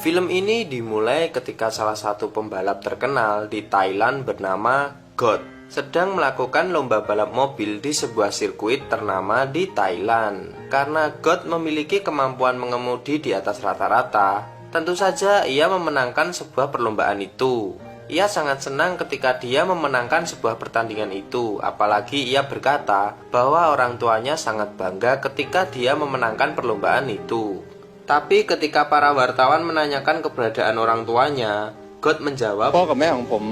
Film ini dimulai ketika salah satu pembalap terkenal di Thailand bernama God sedang melakukan lomba balap mobil di sebuah sirkuit ternama di Thailand. Karena God memiliki kemampuan mengemudi di atas rata-rata, tentu saja ia memenangkan sebuah perlombaan itu. Ia sangat senang ketika dia memenangkan sebuah pertandingan itu, apalagi ia berkata bahwa orang tuanya sangat bangga ketika dia memenangkan perlombaan itu. Tapi ketika para wartawan menanyakan keberadaan orang tuanya, God menjawab, พ่อกับแม่ของผม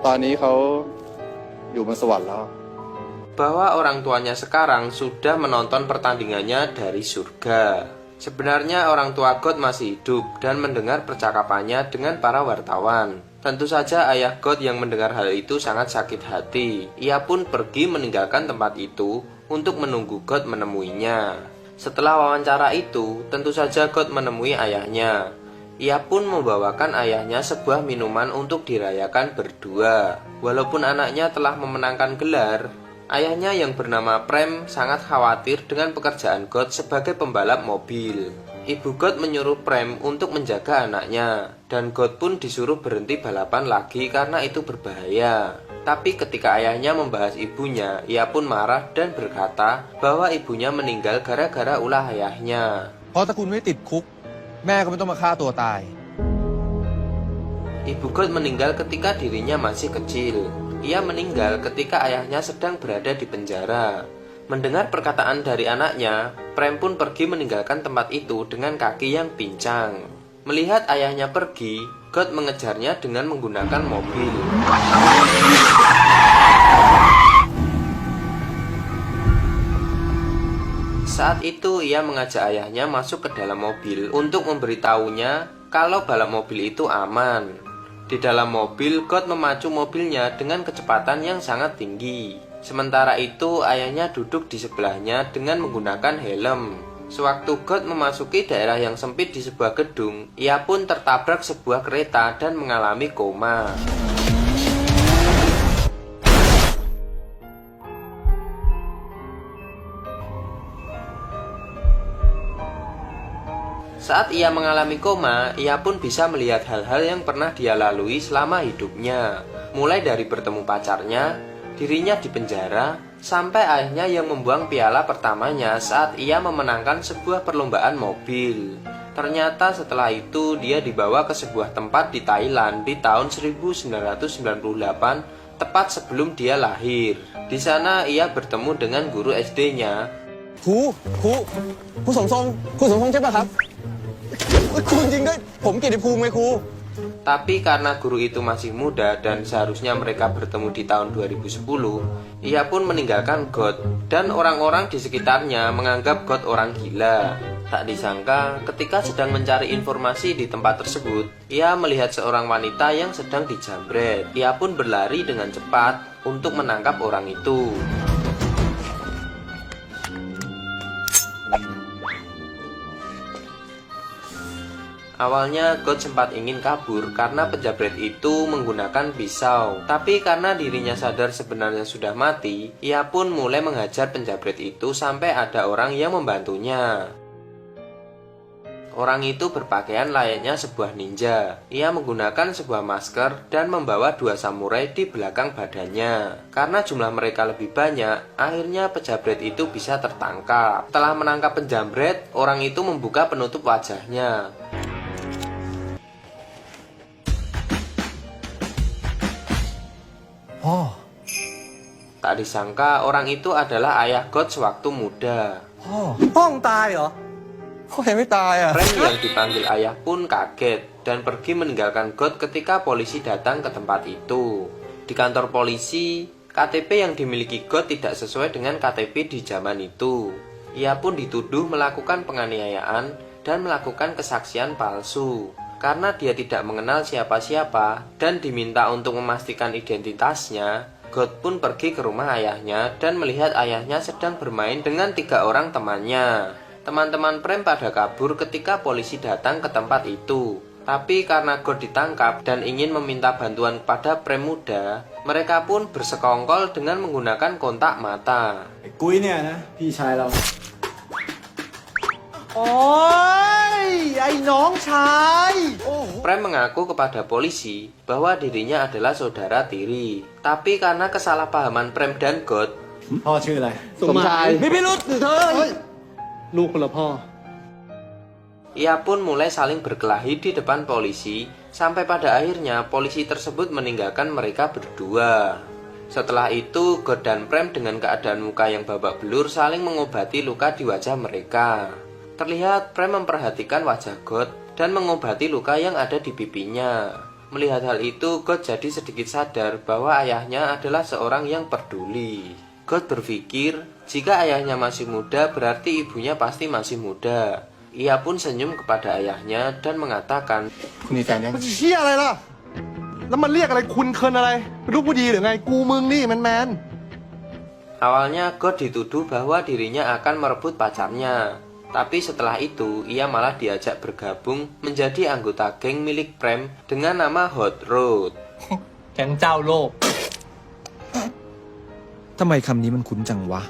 ตอนนี้เขาอยู่บนสวรรค์แล้ว bahwa orang tuanya sekarang sudah menonton pertandingannya dari surga. Sebenarnya orang tua God masih hidup dan mendengar percakapannya dengan para wartawan. Tentu saja ayah God yang mendengar hal itu sangat sakit hati. Ia pun pergi meninggalkan tempat itu untuk menunggu God menemuinya. Setelah wawancara itu, tentu saja God menemui ayahnya. Ia pun membawakan ayahnya sebuah minuman untuk dirayakan berdua. Walaupun anaknya telah memenangkan gelar, ayahnya yang bernama Prem sangat khawatir dengan pekerjaan God sebagai pembalap mobil. Ibu God menyuruh Prem untuk menjaga anaknya, dan God pun disuruh berhenti balapan lagi karena itu berbahaya. Tapi ketika ayahnya membahas ibunya, ia pun marah dan berkata bahwa ibunya meninggal gara-gara ulah ayahnya. เพราะถ้าคุณไม่ติดคุกแม่ก็ไม่ต้องมาฆ่าตัวตาย Ibu God meninggal ketika dirinya masih kecil. Ia meninggal ketika ayahnya sedang berada di penjara. Mendengar perkataan dari anaknya, Prem pun pergi meninggalkan tempat itu dengan kaki yang pincang. Melihat ayahnya pergi, God mengejarnya dengan menggunakan mobil. Saat itu ia mengajak ayahnya masuk ke dalam mobil untuk memberitahunya kalau balap mobil itu aman. Di dalam mobil, God memacu mobilnya dengan kecepatan yang sangat tinggi. Sementara itu, ayahnya duduk di sebelahnya dengan menggunakan helm. Sewaktu God memasuki daerah yang sempit di sebuah gedung, ia pun tertabrak sebuah kereta dan mengalami koma. Saat ia mengalami koma, ia pun bisa melihat hal-hal yang pernah dia lalui selama hidupnya. Mulai dari bertemu pacarnya, dirinya di penjara, sampai ayahnya yang membuang piala pertamanya saat ia memenangkan sebuah perlombaan mobil. Ternyata setelah itu dia dibawa ke sebuah tempat di Thailand di tahun 1998, tepat sebelum dia lahir. Di sana ia bertemu dengan guru SD-nya. ครูสมทรงใช่ป่ะครับครูจริงด้วยผมเกียรติภูมิไงครู Tapi karena guru itu masih muda dan seharusnya mereka bertemu di tahun 2010, ia pun meninggalkan God dan orang-orang di sekitarnya menganggap God orang gila. Tak disangka ketika sedang mencari informasi di tempat tersebut, ia melihat seorang wanita yang sedang dijamret. Ia pun berlari dengan cepat untuk menangkap orang itu. Awalnya God sempat ingin kabur karena penjamret itu menggunakan pisau. Tapi karena dirinya sadar sebenarnya sudah mati, ia pun mulai menghajar penjamret itu sampai ada orang yang membantunya. Orang itu berpakaian layaknya sebuah ninja. Ia menggunakan sebuah masker dan membawa dua samurai di belakang badannya. Karena jumlah mereka lebih banyak, akhirnya penjamret itu bisa tertangkap. Setelah menangkap penjamret, orang itu membuka penutup wajahnya. Tak disangka orang itu adalah ayah God sewaktu muda. พ่อมึงตายเหรอพ่อยังไม่ตายอ่ะ Prem yang dipanggil ayah pun kaget dan pergi meninggalkan God ketika polisi datang ke tempat itu. Di kantor polisi, KTP yang dimiliki God tidak sesuai dengan KTP di zaman itu. Ia pun dituduh melakukan penganiayaan dan melakukan kesaksian palsu. Karena dia tidak mengenal siapa-siapa dan diminta untuk memastikan identitasnya, God pun pergi ke rumah ayahnya dan melihat ayahnya sedang bermain dengan 3 orang temannya. Teman-teman Prem pada kabur ketika polisi datang ke tempat itu. Tapi karena God ditangkap dan ingin meminta bantuan kepada Prem muda, mereka pun bersekongkol dengan menggunakan kontak mata. กุ้ยเนี่ยนะพี่ชายเรา โอ๊ย ไอ้น้องชาย Prem mengaku kepada polisi bahwa dirinya adalah saudara tiri. Tapi karena kesalahpahaman Prem dan God, พ่อชื่ออะไร สมชาย มีพิรุษเธอลูกคนละพ่อ ia pun mulai saling berkelahi di depan polisi, sampai pada akhirnya polisi tersebut meninggalkan mereka berdua. Setelah itu, God dan Prem dengan keadaan muka yang babak belur saling mengobati luka di wajah mereka. Terlihat Prem memperhatikan wajah God dan mengobati luka yang ada di pipinya. Melihat hal itu, God jadi sedikit sadar bahwa ayahnya adalah seorang yang peduli. God berpikir, jika ayahnya masih muda berarti ibunya pasti masih muda. Ia pun senyum kepada ayahnya dan mengatakan, คุณมีแฟนยัง มันเชี่ยอะไรล่ะ แล้วมันเรียกอะไรคุณเคินอะไรเป็นลูกผู้ดีหรือไง กูมึงนี่แมน awalnya God dituduh bahwa dirinya akan merebut pacarnya. Tapi setelah itu, ia malah diajak bergabung menjadi anggota geng milik Prem dengan nama Hot Rod. แก๊งเจ้าโลก ทำไมคำนี้มันคุ้นจังวะ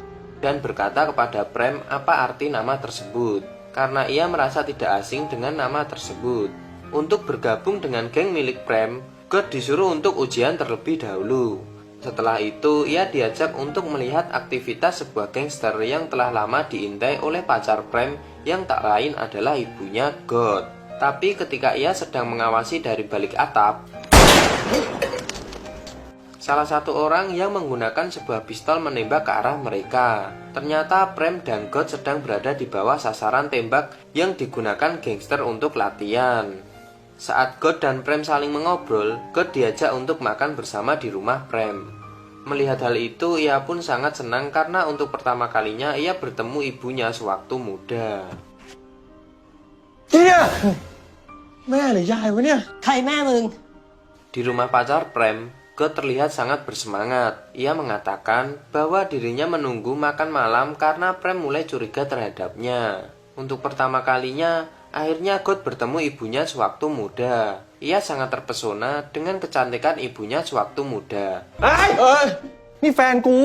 Dan berkata kepada Prem apa arti nama tersebut, karena ia merasa tidak asing dengan nama tersebut. Untuk bergabung dengan geng milik Prem, God disuruh untuk ujian terlebih dahulu. Setelah itu, ia diajak untuk melihat aktivitas sebuah gangster yang telah lama diintai oleh pacar Prem yang tak lain adalah ibunya God. Tapi ketika ia sedang mengawasi dari balik atap, salah satu orang yang menggunakan sebuah pistol menembak ke arah mereka. Ternyata Prem dan God sedang berada di bawah sasaran tembak yang digunakan gangster untuk latihan. Saat God dan Prem saling mengobrol, God diajak untuk makan bersama di rumah Prem. Melihat hal itu, ia pun sangat senang karena untuk pertama kalinya ia bertemu ibunya sewaktu muda. เฮียแม่หรือยายวะเนี่ย ใครแม่มึง Di rumah pacar Prem, God terlihat sangat bersemangat. Ia mengatakan bahwa dirinya menunggu makan malam karena Prem mulai curiga terhadapnya. Untuk pertama kalinya, akhirnya God bertemu ibunya sewaktu muda. Ia sangat terpesona dengan kecantikan ibunya sewaktu muda. เอ้ย นี่แฟนกู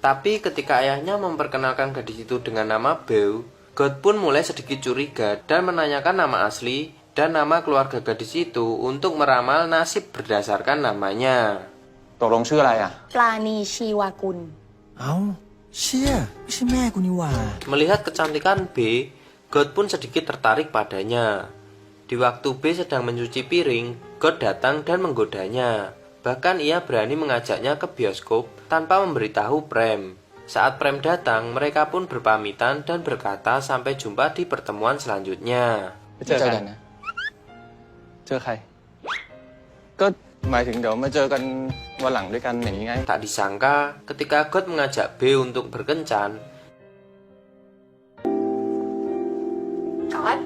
Tapi ketika ayahnya memperkenalkan gadis itu dengan nama Beau, God pun mulai sedikit curiga dan menanyakan nama asli dan nama keluarga gadis itu untuk meramal nasib berdasarkan namanya. ตกลงชื่ออะไรอ่ะ ปลาณีชีวากุล เอ้า เชี่ยไม่ใช่แม่กูนี่หว่า Melihat kecantikan B, God pun sedikit tertarik padanya. Di waktu B sedang mencuci piring, God datang dan menggodanya. Bahkan ia berani mengajaknya ke bioskop tanpa memberitahu Prem. Saat Prem datang, mereka pun berpamitan dan berkata sampai jumpa di pertemuan selanjutnya. เจอกันนะ เจอใคร ก็หมายถึงเดี๋ยวมาเจอกันวันหลังด้วยกันอย่างนี้ไง Tak disangka, ketika God mengajak B untuk berkencan, ก๊อต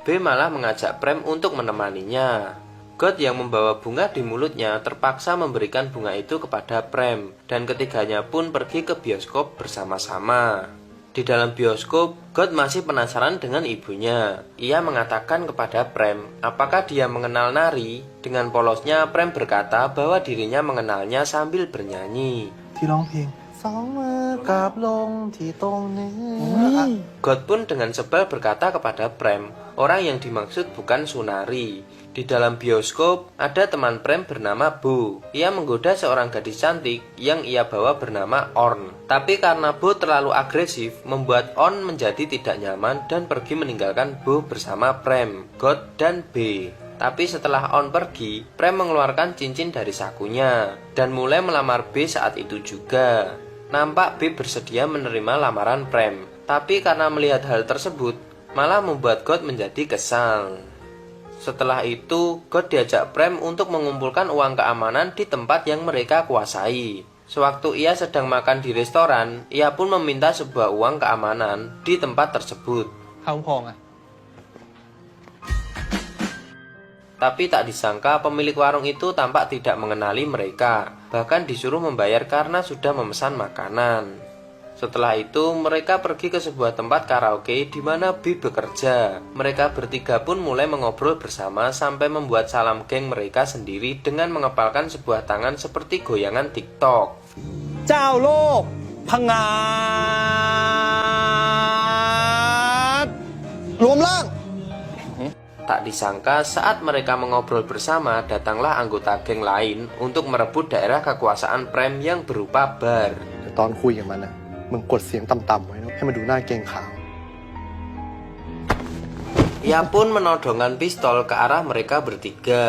B malah mengajak Prem untuk menemaninya. God yang membawa bunga di mulutnya terpaksa memberikan bunga itu kepada Prem, dan ketiganya pun pergi ke bioskop bersama-sama. Di dalam bioskop, God masih penasaran dengan ibunya. Ia mengatakan kepada Prem, apakah dia mengenal Nari? Dengan polosnya, Prem berkata bahwa dirinya mengenalnya sambil bernyanyi. ที่ร้องเพลงสองมือกราบลงที่ตรงเนื้อ God pun dengan sebal berkata kepada Prem, orang yang dimaksud bukan Sunari. Di dalam bioskop, ada teman Prem bernama Bo. Ia menggoda seorang gadis cantik yang ia bawa bernama Orn. Tapi karena Bo terlalu agresif, membuat Orn menjadi tidak nyaman dan pergi meninggalkan Bo bersama Prem, God, dan B. Tapi setelah On pergi, Prem mengeluarkan cincin dari sakunya dan mulai melamar B saat itu juga. Nampak B bersedia menerima lamaran Prem. Tapi karena melihat hal tersebut, malah membuat God menjadi kesal. Setelah itu, God diajak Prem untuk mengumpulkan uang keamanan di tempat yang mereka kuasai. Sewaktu ia sedang makan di restoran, ia pun meminta sebuah uang keamanan di tempat tersebut. ข้าวพองอ่ะ Tapi tak disangka pemilik warung itu tampak tidak mengenali mereka. Bahkan disuruh membayar karena sudah memesan makanan. Setelah itu mereka pergi ke sebuah tempat karaoke di mana B bekerja. Mereka bertiga pun mulai mengobrol bersama sampai membuat salam geng mereka sendiri dengan mengepalkan sebuah tangan seperti goyangan TikTok. เจ้าโลก พังงาดรวมร่าง Tak disangka saat mereka mengobrol bersama, datanglah anggota geng lain untuk merebut daerah kekuasaan Prem yang berupa bar. ตอนคุยกับมันนะมึงกดเสียงต่ำๆไว้นะให้มันดูหน้าเกรงขาม Ia pun menodongkan pistol ke arah mereka bertiga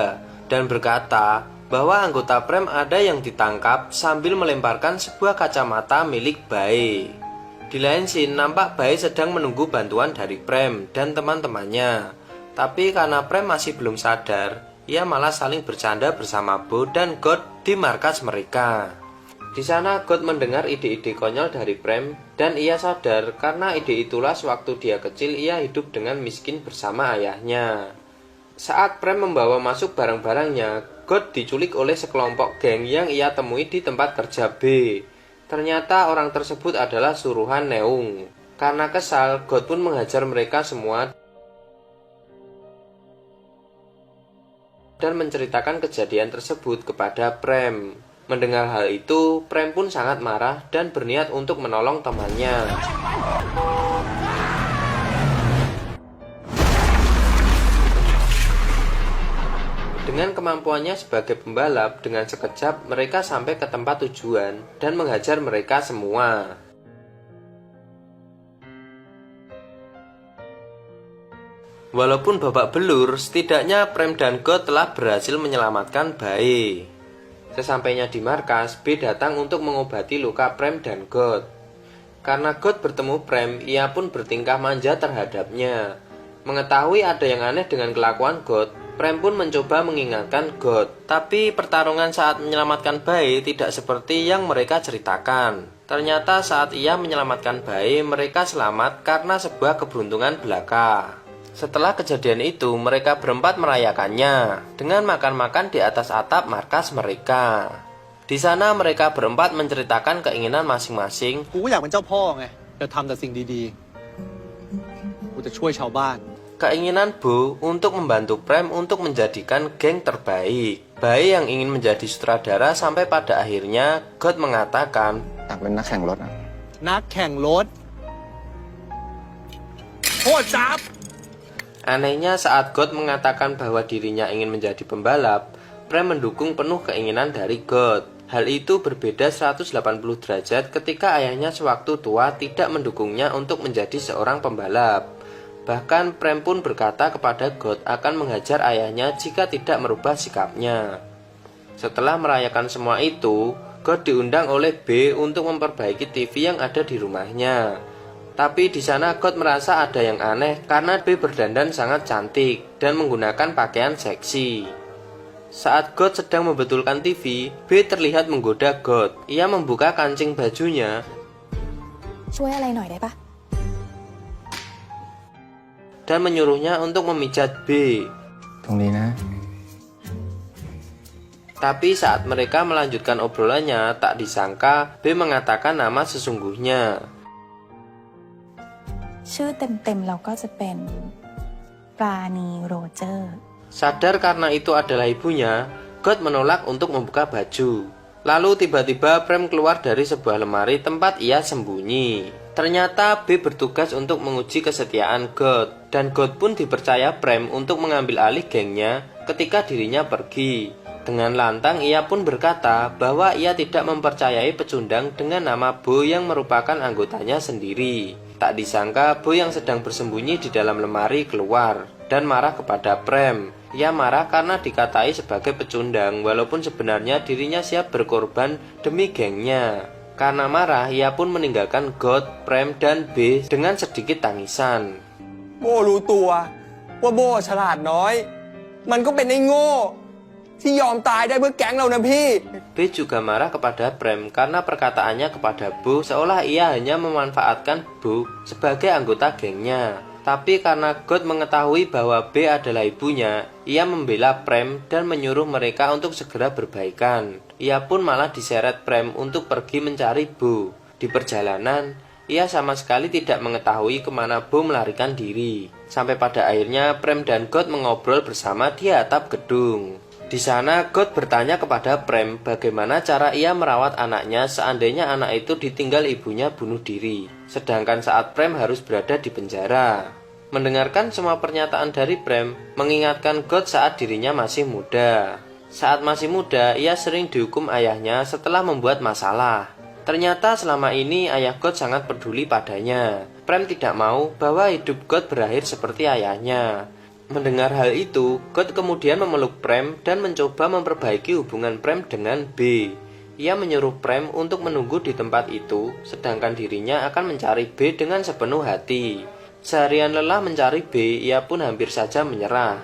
dan berkata bahwa anggota Prem ada yang ditangkap sambil melemparkan sebuah kacamata milik Bae. Di lain scene nampak Bae sedang menunggu bantuan dari Prem dan teman-temannya. Tapi karena Prem masih belum sadar, ia malah saling bercanda bersama Bo dan God di markas mereka. Di sana God mendengar ide-ide konyol dari Prem dan ia sadar karena ide itulah sewaktu dia kecil ia hidup dengan miskin bersama ayahnya. Saat Prem membawa masuk barang-barangnya, God diculik oleh sekelompok geng yang ia temui di tempat kerja B. Ternyata orang tersebut adalah suruhan Neung. Karena kesal, God pun menghajar mereka semua dan menceritakan kejadian tersebut kepada Prem. Mendengar hal itu, Prem pun sangat marah dan berniat untuk menolong temannya. Dengan kemampuannya sebagai pembalap, dengan sekejap mereka sampai ke tempat tujuan dan menghajar mereka semua. Walaupun babak belur, setidaknya Prem dan God telah berhasil menyelamatkan Bae. Sesampainya di markas, B datang untuk mengobati luka Prem dan God. Karena God bertemu Prem, ia pun bertingkah manja terhadapnya. Mengetahui ada yang aneh dengan kelakuan God, Prem pun mencoba mengingatkan God. Tapi pertarungan saat menyelamatkan Bae tidak seperti yang mereka ceritakan. Ternyata saat ia menyelamatkan Bae, mereka selamat karena sebuah keberuntungan belaka. Setelah kejadian itu, mereka berempat merayakannya dengan makan-makan di atas atap markas mereka. Di sana mereka berempat menceritakan keinginan masing-masing. กูก็อยากเป็นเจ้าพ่อไงจะทำแต่สิ่งดีๆกูจะช่วยชาวบ้าน Keinginan Bo untuk membantu Prem untuk menjadikan geng terbaik. Bae yang ingin menjadi sutradara sampai pada akhirnya God mengatakan อยากเป็นนักแข่งรถนักแข่งรถโคตรจับ Anehnya saat God mengatakan bahwa dirinya ingin menjadi pembalap, Prem mendukung penuh keinginan dari God. Hal itu berbeda 180 derajat ketika ayahnya sewaktu tua tidak mendukungnya untuk menjadi seorang pembalap. Bahkan Prem pun berkata kepada God akan menghajar ayahnya jika tidak merubah sikapnya. Setelah merayakan semua itu, God diundang oleh B untuk memperbaiki TV yang ada di rumahnya. Tapi di sana God merasa ada yang aneh karena B berdandan sangat cantik dan menggunakan pakaian seksi. Saat God sedang membetulkan TV, B terlihat menggoda God. Ia membuka kancing bajunya ช่วยอะไรหน่อยได้ปะ dan menyuruhnya untuk memijat B. ตรงนี้นะ Tapi saat mereka melanjutkan obrolannya, tak disangka B mengatakan nama sesungguhnya. ชื่อเต็มๆเราก็จะเป็นปราณีโรเจอร์ Sadar karena itu adalah ibunya, God menolak untuk membuka baju. Lalu tiba-tiba Prem keluar dari sebuah lemari tempat ia sembunyi. Ternyata B bertugas untuk menguji kesetiaan God, dan God pun dipercaya Prem untuk mengambil alih gengnya ketika dirinya pergi. Dengan lantang ia pun berkata bahwa ia tidak mempercayai pecundang dengan nama Bo yang merupakan anggotanya sendiri. Tak disangka Bo yang sedang bersembunyi di dalam lemari keluar dan marah kepada Prem. Ia marah karena dikatai sebagai pecundang walaupun sebenarnya dirinya siap berkorban demi gengnya. Karena marah ia pun meninggalkan God, Prem, dan B dengan sedikit tangisan. โบรู้ตัวว่าโบฉลาดน้อยมันก็เป็นไอ้โง่ที่ยอมตายได้เพื่อแก๊งเรานะพี่ B juga marah kepada Prem karena perkataannya kepada Bo seolah ia hanya memanfaatkan Bo sebagai anggota gengnya. Tapi karena God mengetahui bahwa B adalah ibunya, ia membela Prem dan menyuruh mereka untuk segera berbaikan. Ia pun malah diseret Prem untuk pergi mencari Bo. Di perjalanan, ia sama sekali tidak mengetahui kemana Bo melarikan diri. Sampai pada akhirnya Prem dan God mengobrol bersama di atap gedung. Di sana God bertanya kepada Prem bagaimana cara ia merawat anaknya seandainya anak itu ditinggal ibunya bunuh diri, sedangkan saat Prem harus berada di penjara. Mendengarkan semua pernyataan dari Prem, mengingatkan God saat dirinya masih muda. Saat masih muda, ia sering dihukum ayahnya setelah membuat masalah. Ternyata selama ini ayah God sangat peduli padanya. Prem tidak mau bahwa hidup God berakhir seperti ayahnya. Mendengar hal itu, God kemudian memeluk Prem dan mencoba memperbaiki hubungan Prem dengan B. Ia menyuruh Prem untuk menunggu di tempat itu, sedangkan dirinya akan mencari B dengan sepenuh hati. Seharian lelah mencari B, ia pun hampir saja menyerah.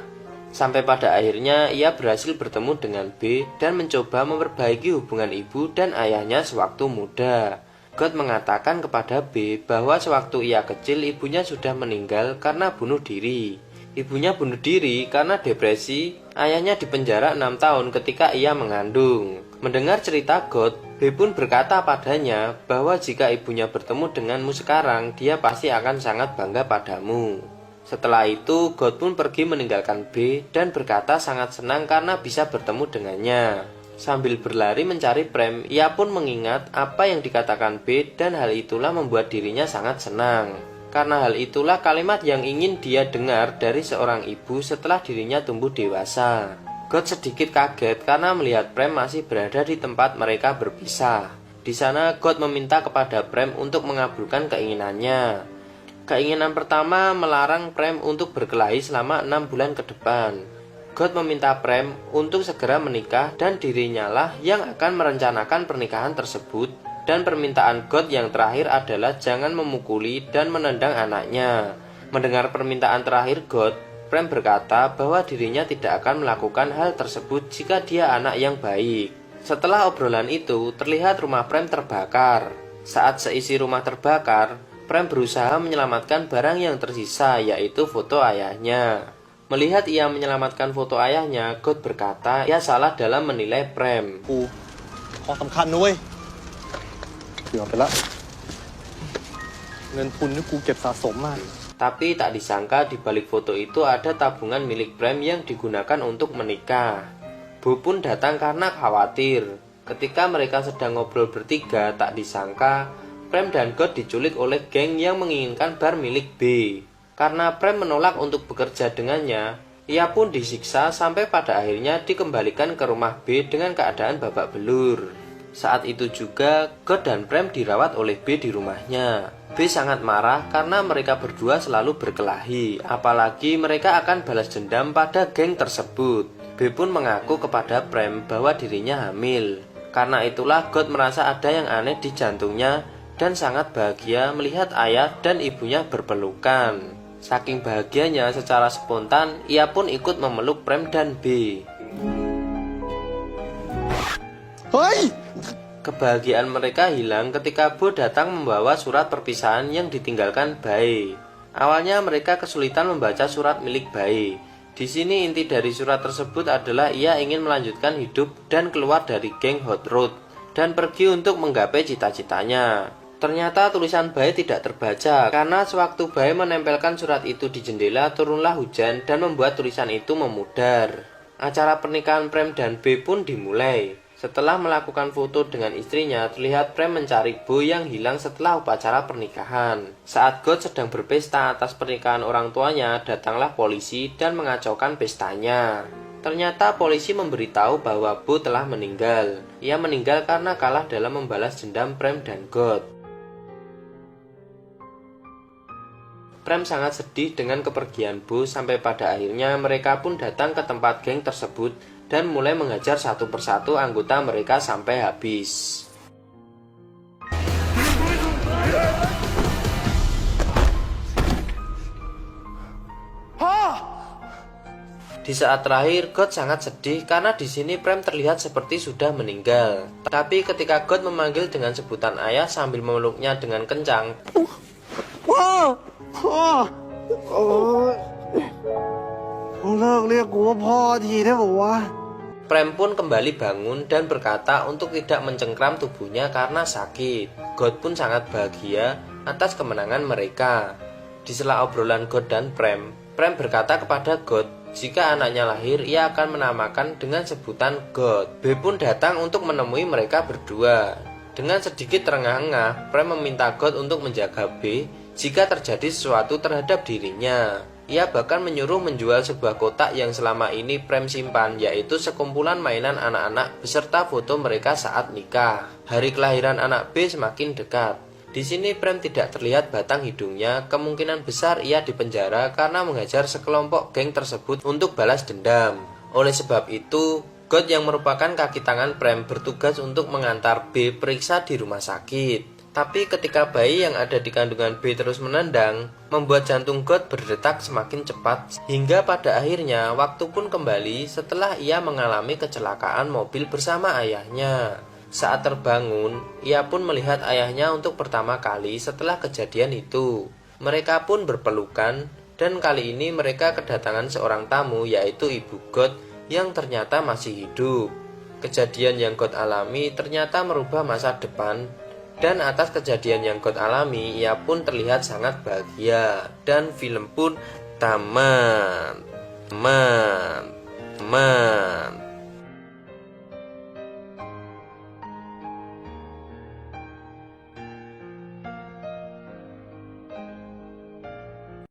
Sampai pada akhirnya ia berhasil bertemu dengan B dan mencoba memperbaiki hubungan ibu dan ayahnya sewaktu muda. God mengatakan kepada B bahwa sewaktu ia kecil ibunya sudah meninggal karena bunuh diri. Ibunya bunuh diri karena depresi, ayahnya dipenjara 6 tahun ketika ia mengandung. Mendengar cerita God, B pun berkata padanya bahwa jika ibunya bertemu denganmu sekarang, dia pasti akan sangat bangga padamu. Setelah itu, God pun pergi meninggalkan B dan berkata sangat senang karena bisa bertemu dengannya. Sambil berlari mencari Prem, ia pun mengingat apa yang dikatakan B dan hal itulah membuat dirinya sangat senang. Karena hal itulah kalimat yang ingin dia dengar dari seorang ibu setelah dirinya tumbuh dewasa. God sedikit kaget karena melihat Prem masih berada di tempat mereka berpisah. Di sana God meminta kepada Prem untuk mengabulkan keinginannya. Keinginan pertama melarang Prem untuk berkelahi selama 6 bulan ke depan. God meminta Prem untuk segera menikah dan dirinya lah yang akan merencanakan pernikahan tersebut. Dan permintaan God yang terakhir adalah jangan memukuli dan menendang anaknya. Mendengar permintaan terakhir God, Prem berkata bahwa dirinya tidak akan melakukan hal tersebut jika dia anak yang baik. Setelah obrolan itu, terlihat rumah Prem terbakar. Saat seisi rumah terbakar, Prem berusaha menyelamatkan barang yang tersisa, yaitu foto ayahnya. Melihat ia menyelamatkan foto ayahnya, God berkata ia salah dalam menilai Prem. ของสำคัญนะเว้ยเกือบไปละเงินทุนที่กูเก็บสะสมมา Tapi tak disangka di balik foto itu ada tabungan milik Prem yang digunakan untuk menikah. Bu pun datang karena khawatir. Ketika mereka sedang ngobrol bertiga, tak disangka Prem dan God diculik oleh geng yang menginginkan bar milik B. Karena Prem menolak untuk bekerja dengannya, ia pun disiksa sampai pada akhirnya dikembalikan ke rumah B dengan keadaan babak belur. Saat itu juga, God dan Prem dirawat oleh B di rumahnya. B sangat marah karena mereka berdua selalu berkelahi, apalagi mereka akan balas dendam pada geng tersebut. B pun mengaku kepada Prem bahwa dirinya hamil. Karena itulah God merasa ada yang aneh di jantungnya dan sangat bahagia melihat ayah dan ibunya berpelukan. Saking bahagianya secara spontan, ia pun ikut memeluk Prem dan B. เฮ้ย Kebahagiaan mereka hilang ketika Bo datang membawa surat perpisahan yang ditinggalkan Bae. Awalnya mereka kesulitan membaca surat milik Bae. Di sini inti dari surat tersebut adalah ia ingin melanjutkan hidup dan keluar dari geng Hot Rod dan pergi untuk menggapai cita-citanya. Ternyata tulisan Bae tidak terbaca karena sewaktu Bae menempelkan surat itu di jendela turunlah hujan dan membuat tulisan itu memudar. Acara pernikahan Prem dan B pun dimulai. Setelah melakukan foto dengan istrinya, terlihat Prem mencari Bo yang hilang setelah upacara pernikahan. Saat God sedang berpesta atas pernikahan orang tuanya, datanglah polisi dan mengacaukan pestanya. Ternyata polisi memberitahu bahwa Bo telah meninggal. Ia meninggal karena kalah dalam membalas dendam Prem dan God. Prem sangat sedih dengan kepergian Bo sampai pada akhirnya mereka pun datang ke tempat geng tersebut dan mulai menghajar satu persatu anggota mereka sampai habis. Di saat terakhir, God sangat sedih karena di sini Prem terlihat seperti sudah meninggal. Tapi ketika God memanggil dengan sebutan ayah sambil memeluknya dengan kencang, Prem pun kembali bangun dan berkata untuk tidak mencengkram tubuhnya karena sakit. God pun sangat bahagia atas kemenangan mereka. Di sela obrolan God dan Prem berkata kepada God Jika anaknya lahir, ia akan menamakan dengan sebutan God. B pun datang untuk menemui mereka berdua. Dengan sedikit terengah-engah, Prem meminta God untuk menjaga B jika terjadi sesuatu terhadap dirinya. Ia bahkan menyuruh menjual sebuah kotak yang selama ini Prem simpan, yaitu sekumpulan mainan anak-anak beserta foto mereka saat nikah. Hari kelahiran anak B semakin dekat. Di sini Prem tidak terlihat batang hidungnya, kemungkinan besar ia dipenjara karena menghajar sekelompok geng tersebut untuk balas dendam. Oleh sebab itu, God yang merupakan kaki tangan Prem bertugas untuk mengantar B periksa di rumah sakit. Tapi ketika bayi yang ada di kandungan B terus menendang, membuat jantung God berdetak semakin cepat, hingga pada akhirnya waktu pun kembali setelah ia mengalami kecelakaan mobil bersama ayahnya. Saat terbangun, ia pun melihat ayahnya untuk pertama kali setelah kejadian itu. Mereka pun berpelukan, dan kali ini mereka kedatangan seorang tamu, yaitu Ibu God yang ternyata masih hidup. Kejadian yang God alami ternyata merubah masa depan, dan atas kejadian yang God alami, ia pun terlihat sangat bahagia. Dan film pun tamat.